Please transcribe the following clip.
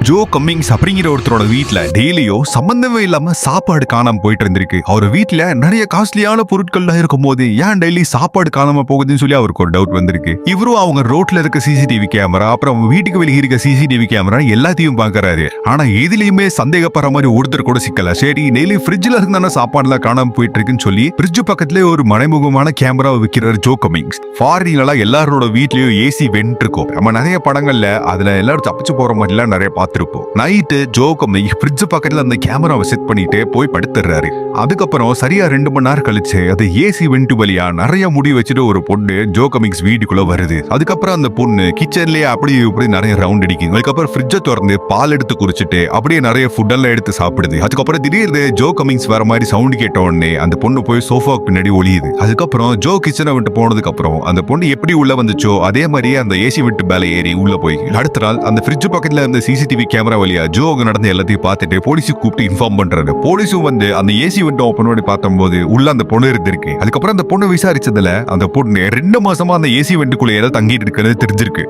Joe கம்மிங்ஸ் அப்படிங்கிற ஒருத்தரோட வீட்ல டெய்லியும் சம்பந்தமே இல்லாம சாப்பாடு காணாம போயிட்டு இருந்திருக்கு. அவர் வீட்ல நிறைய காஸ்ட்லியான பொருட்கள்லாம் இருக்கும் போது ஏன் டெய்லி சாப்பாடு காணாம போகுதுன்னு சொல்லி அவருக்கு ஒரு டவுட் வந்திருக்கு. இவரும் அவங்க ரோட்ல இருக்க சிசிடிவி கேமரா, அப்புறம் வீட்டுக்கு வெளியே இருக்க சிசிடிவி கேமரா எல்லாத்தையும் பாக்குறாரு. ஆனா எதுலயுமே சந்தேகப்படுற மாதிரி ஒருத்தர் கூட சிக்கல. சரி, டெய்லி ஃப்ரிட்ஜ்ல இருந்தான சாப்பாடுலாம் காணாம போயிட்டு இருக்குன்னு சொல்லி ஃப்ரிட்ஜ் பக்கத்துல ஒரு மறைமுகமான கேமரா விற்கிறார் ஜோ கம்மிங்ஸ். ஃபாரின்ல எல்லாரோட வீட்லயும் ஏசி வென்ட் இருக்கும். நம்ம நிறைய படங்கள்ல அதுல எல்லாரும் தப்பிச்சு போற மாதிரி எல்லாம் நிறைய பார்த்திருப்போம். நைட்டு ஜோ கம்மிங்ஸ் ஃப்ரிட்ஜ் பக்கத்துல அந்த கேமராவை செட் பண்ணிட்டு போய் படுத்துறாரு. அதுக்கப்புறம் சரியா 2 மணி நேரம் கழிச்சு அது ஏசி வென்ட் வழியா நிறைய முடி வச்சுட்டு ஒரு பொண்ணு ஜோ கம்மிங்ஸ் வீட்டுக்குள்ள வருது. அதுக்கப்புறம் அந்த பொண்ணு கிச்சன்லயே அப்படி இப்படி நிறைய ரவுண்ட் அடிக்கும். அதுக்கப்புறம் ஃப்ரிட்ஜை திறந்து பால் எடுத்து குடிச்சிட்டு அப்படியே நிறைய ஃபுட் எல்லாம் எடுத்து சாப்பிடுது. அதுக்கப்புறம் திடீர்னு ஜோ கம்மிங்ஸ் வர மாதிரி சவுண்ட் கேட்ட உடனே அந்த பொண்ணு போய் சோஃபாக்கு பின்னாடி ஒளியுது. அதுக்கப்புறம் ஜோ கிச்சனை விட்டு போனதுக்கு அப்புறம் அந்த பொண்ணு எப்படி உள்ள வந்துச்சோ அதே மாதிரியே அந்த ஏசி விட்டு மேல ஏறி உள்ள போய் அடுத்த நாள் அந்த ஃப்ரிட்ஜ் பக்கத்துல இருந்த சிசிடிவி கேமரா வழியா ஜோ அங்க நடந்த எல்லாத்தையும் பார்த்துட்டு போலீஸுக்கு கூப்பிட்டு இன்ஃபார்ம் பண்றாரு. போலீஸும் வந்து அந்த ஏசி விட்டு ஓபன் பண்ணி பார்த்தபோது உள்ள அந்த பொண்ணு இருந்திருக்கு. அதுக்கப்புறம் அந்த பொண்ணு விசாரிச்சதுல அந்த பொண்ணு 2 மாசமா அந்த ஏசி வெண்டுக்குள்ளேயே தங்கிட்டு இருக்கிறது தெரிஞ்சிருக்கு.